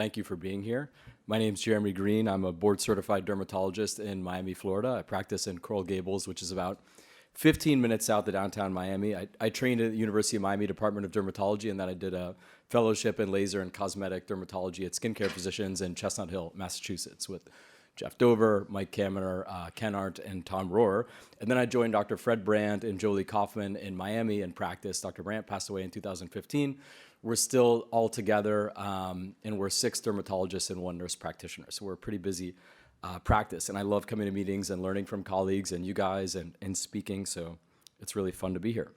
Thank you for being here. My name is Jeremy Green. I'm a board-certified dermatologist in Miami, Florida. I practice in Coral Gables, which is about 15 minutes south of downtown Miami. I trained at the University of Miami Department of Dermatology, and then I did a fellowship in laser and cosmetic dermatology at Skincare Physicians in Chestnut Hill, Massachusetts, with Jeff Dover, Mike Kaminer, Ken Arndt, and Tom Rohrer. And then I joined Dr. Fred Brandt and Jolie Kaufman in Miami and practiced. Dr. Brandt passed away in 2015. We're still all together, and we're 6 dermatologists and 1 nurse practitioner. So we're a pretty busy practice. And I love coming to meetings and learning from colleagues and you guys and speaking. So it's really fun to be here.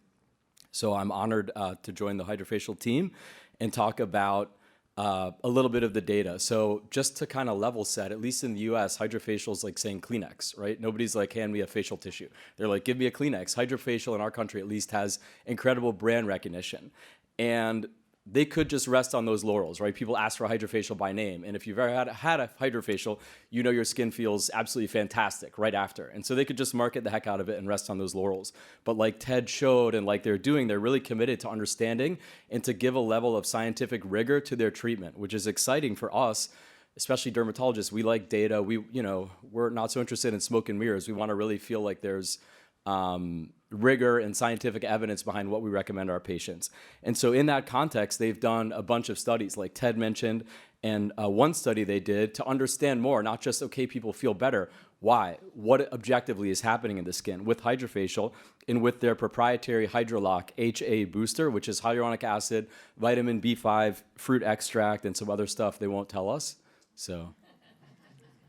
So I'm honored to join the Hydrafacial team and talk about a little bit of the data. So just to kind of level set, at least in the US, Hydrafacial is like saying Kleenex, right? Nobody's like, hand me a facial tissue. They're like, give me a Kleenex. Hydrafacial in our country at least has incredible brand recognition. And they could just rest on those laurels, right? People ask for Hydrafacial by name. And if you've ever had a Hydrafacial, you know your skin feels absolutely fantastic right after. And so they could just market the heck out of it and rest on those laurels. But like Ted showed and like they're doing, they're really committed to understanding and to give a level of scientific rigor to their treatment, which is exciting for us, especially dermatologists. We like data. We're not so interested in smoke and mirrors. We want to really feel like there's rigor and scientific evidence behind what we recommend our patients. And so in that context, they've done a bunch of studies like Ted mentioned, and one study they did to understand more, not just, okay, people feel better, why? What objectively is happening in the skin with Hydrafacial and with their proprietary Hydralock HA booster, which is hyaluronic acid, vitamin B5, fruit extract, and some other stuff they won't tell us. So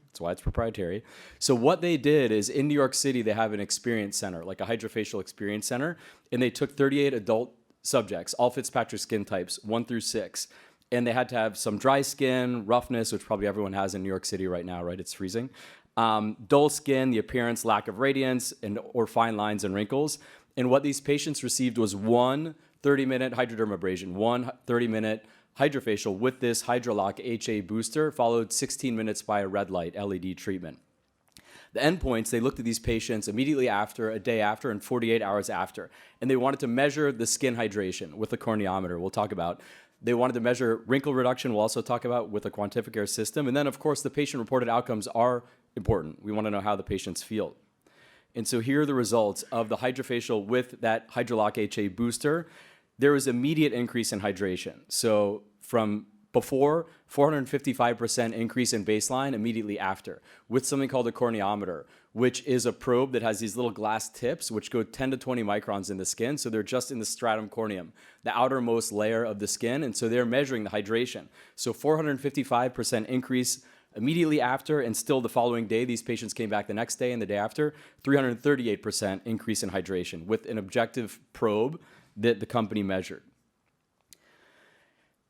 that's why it's proprietary. So what they did is in New York City, they have an experience center, like a Hydrafacial experience center, and they took 38 adult subjects, all Fitzpatrick skin types, 1 through 6. And they had to have some dry skin, roughness, which probably everyone has in New York City right now, right? It's freezing. Dull skin, the appearance, lack of radiance, or fine lines and wrinkles. And what these patients received was 1 30-minute hydrodermabrasion, 1 30-minute Hydrafacial with this Hydralock HA booster, followed 16 minutes by a red light LED treatment. The endpoints, they looked at these patients immediately after, a day after, and 48 hours after. And they wanted to measure the skin hydration with a corneometer, we'll talk about. They wanted to measure wrinkle reduction, we'll also talk about with a quantificator system. And then, of course, the patient-reported outcomes are important. We want to know how the patients feel. And so here are the results of the Hydrafacial with that Hydralock HA booster. There was immediate increase in hydration. So from before, 455% increase in baseline immediately after with something called a corneometer, which is a probe that has these little glass tips which go 10 to 20 microns in the skin. So they're just in the stratum corneum, the outermost layer of the skin. And so they're measuring the hydration. So 455% increase immediately after, and still the following day, these patients came back the next day and the day after, 338% increase in hydration with an objective probe that the company measured.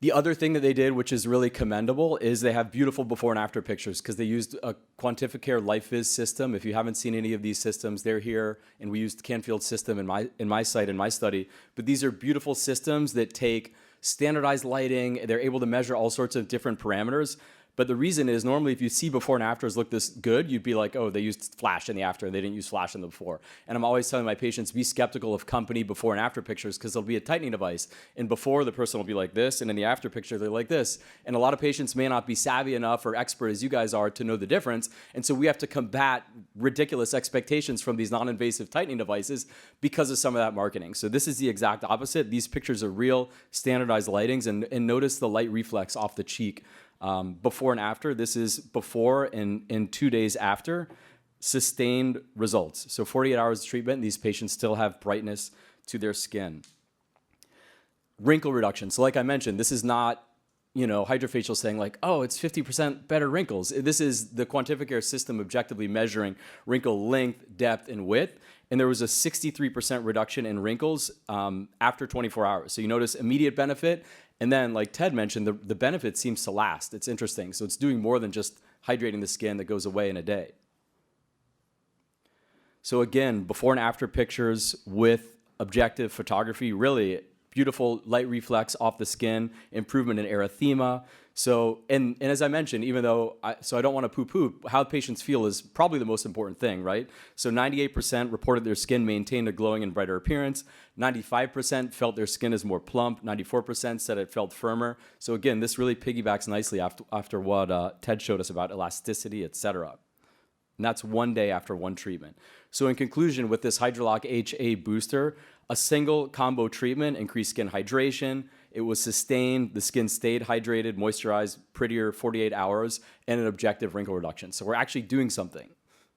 The other thing that they did, which is really commendable, is they have beautiful before and after pictures because they used a Quantificare LifeViz system. If you haven't seen any of these systems, they're here, and we used Canfield's system in my site, in my study. But these are beautiful systems that take standardized lighting. They're able to measure all sorts of different parameters. But the reason is normally if you see before and afters look this good, you'd be like, oh, they used flash in the after and they didn't use flash in the before. And I'm always telling my patients, be skeptical of company before and after pictures because there'll be a tightening device. And before, the person will be like this, and in the after picture, they're like this. And a lot of patients may not be savvy enough or expert as you guys are to know the difference. And so we have to combat ridiculous expectations from these non-invasive tightening devices because of some of that marketing. So this is the exact opposite. These pictures are real standardized lightings, and notice the light reflex off the cheek. Before and after. This is before and 2 days after. Sustained results. So 48 hours of treatment, these patients still have brightness to their skin. Wrinkle reduction. So like I mentioned, this is not, Hydrafacial saying like, oh, it's 50% better wrinkles. This is the Quantificare system objectively measuring wrinkle length, depth, and width. And there was a 63% reduction in wrinkles after 24 hours. So you notice immediate benefit. And then, like Ted mentioned, the benefit seems to last. It's interesting. So it's doing more than just hydrating the skin that goes away in a day. So again, before and after pictures with objective photography, really beautiful light reflex off the skin, improvement in erythema, So, and as I mentioned, even though, so I don't want to poo-poo, how patients feel is probably the most important thing, right? So 98% reported their skin maintained a glowing and brighter appearance. 95% felt their skin is more plump. 94% said it felt firmer. So again, this really piggybacks nicely after what Ted showed us about elasticity, et cetera. And that's 1 day after one treatment. So in conclusion, with this Hydralock HA booster, a single combo treatment increased skin hydration. It was sustained. The skin stayed hydrated, moisturized, prettier 48 hours, and an objective wrinkle reduction. So we're actually doing something.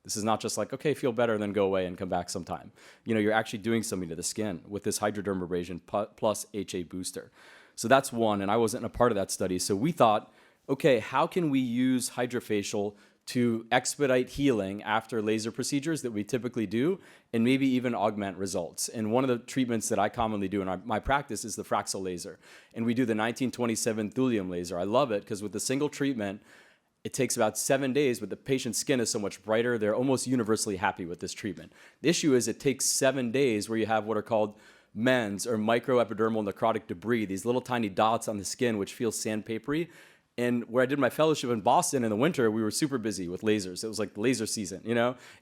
This is not just like, okay, feel better, and then go away and come back sometime. You're actually doing something to the skin with this hydradermabrasion plus HA booster. So that's one, and I wasn't a part of that study. So we thought, okay, how can we use Hydrafacial to expedite healing after laser procedures that we typically do, and maybe even augment results. And one of the treatments that I commonly do in my practice is the Fraxel laser. And we do the 1927 thulium laser. I love it because with the single treatment, it takes about 7 days, but the patient's skin is so much brighter, they're almost universally happy with this treatment. The issue is it takes 7 days where you have what are called MENS, or microepidermal necrotic debris, these little tiny dots on the skin which feel sandpapery. And where I did my fellowship in Boston in the winter, we were super busy with lasers. It was like laser season,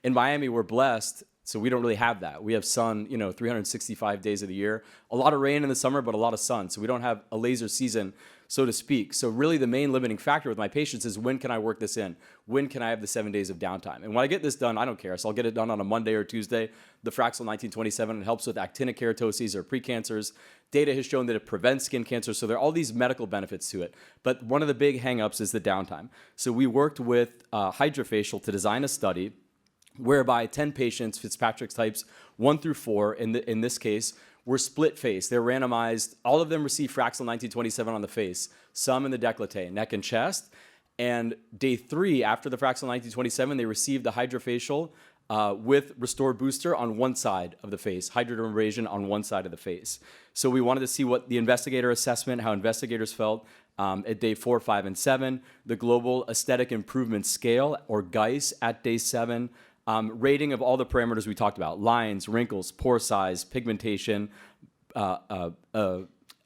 In Miami, we're blessed, so we don't really have that. We have sun, 365 days of the year. A lot of rain in the summer, but a lot of sun. So we don't have a laser season, so to speak. So really the main limiting factor with my patients is when can I work this in? When can I have the 7 days of downtime? And when I get this done, I don't care. So I'll get it done on a Monday or Tuesday. The Fraxel 1927, it helps with actinic keratoses or precancers. Data has shown that it prevents skin cancer. So there are all these medical benefits to it. But one of the big hangups is the downtime. So we worked with Hydrafacial to design a study whereby 10 patients, Fitzpatrick's types 1 through 4, in this case, were split face. They're randomized. All of them received Fraxel 1927 on the face, some in the décolleté, neck and chest. And day 3, after the Fraxel 1927, they received the Hydrafacial with restored booster on one side of the face, hydradermabrasion on one side of the face. So we wanted to see what the investigator assessment, how investigators felt at day 4, 5, and 7, the Global Aesthetic Improvement Scale, or GAIS, at day 7, rating of all the parameters we talked about: lines, wrinkles, pore size, pigmentation,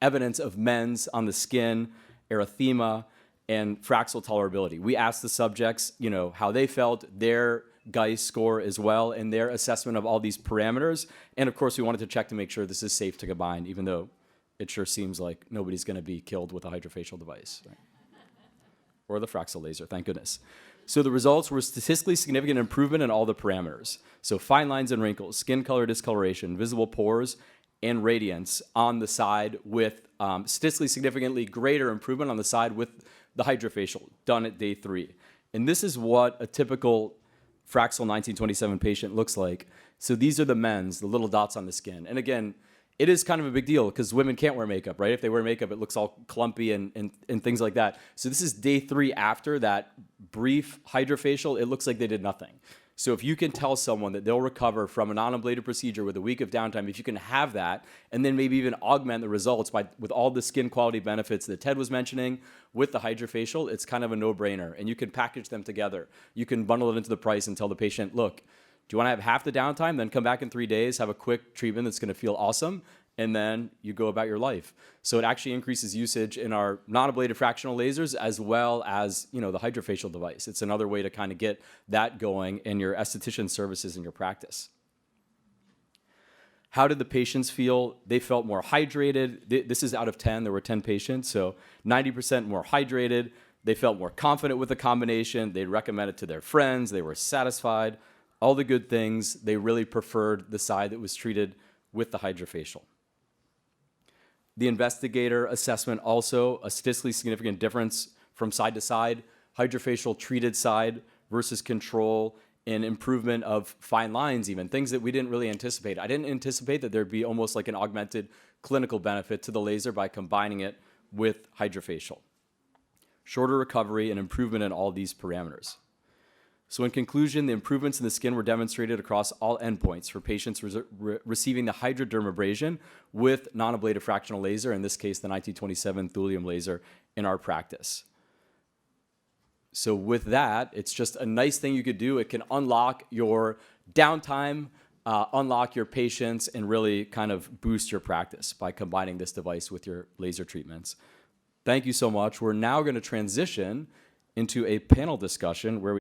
evidence of MENS on the skin, erythema, and Fraxel tolerability. We asked the subjects, how they felt, their GAIS score as well, and their assessment of all these parameters. And of course, we wanted to check to make sure this is safe to combine, even though it sure seems like nobody's going to be killed with a Hydrafacial device, right? Or the Fraxel laser, thank goodness. So the results were statistically significant improvement in all the parameters. So fine lines and wrinkles, skin color discoloration, visible pores, and radiance on the side with statistically significantly greater improvement on the side with the Hydrafacial done at day 3. And this is what a typical Fraxel 1927 patient looks like. So these are the MENS, the little dots on the skin. And again, it is kind of a big deal because women can't wear makeup, right? If they wear makeup, it looks all clumpy and things like that. So this is day 3 after that brief Hydrafacial. It looks like they did nothing. So if you can tell someone that they'll recover from a non-ablative procedure with a week of downtime, if you can have that, and then maybe even augment the results with all the skin quality benefits that Ted was mentioning with the Hydrafacial, it's kind of a no-brainer. And you can package them together. You can bundle it into the price and tell the patient, look, do you want to have half the downtime, then come back in 3 days, have a quick treatment that's going to feel awesome, and then you go about your life. So it actually increases usage in our non-ablative fractional lasers as well as, the Hydrafacial device. It's another way to kind of get that going in your esthetician services in your practice. How did the patients feel? They felt more hydrated. This is out of 10. There were 10 patients, so 90% more hydrated. They felt more confident with the combination. They'd recommend it to their friends. They were satisfied. All the good things. They really preferred the side that was treated with the Hydrafacial. The investigator assessment also, a statistically significant difference from side to side, Hydrafacial treated side versus control, and improvement of fine lines even, things that we didn't really anticipate. I didn't anticipate that there'd be almost like an augmented clinical benefit to the laser by combining it with Hydrafacial. Shorter recovery and improvement in all these parameters. So in conclusion, the improvements in the skin were demonstrated across all endpoints for patients receiving the hydradermabrasion with non-ablative fractional laser, in this case, the 1927 thulium laser in our practice. So with that, it's just a nice thing you could do. It can unlock your downtime, unlock your patients, and really kind of boost your practice by combining this device with your laser treatments. Thank you so much. We're now going to transition into a panel discussion where we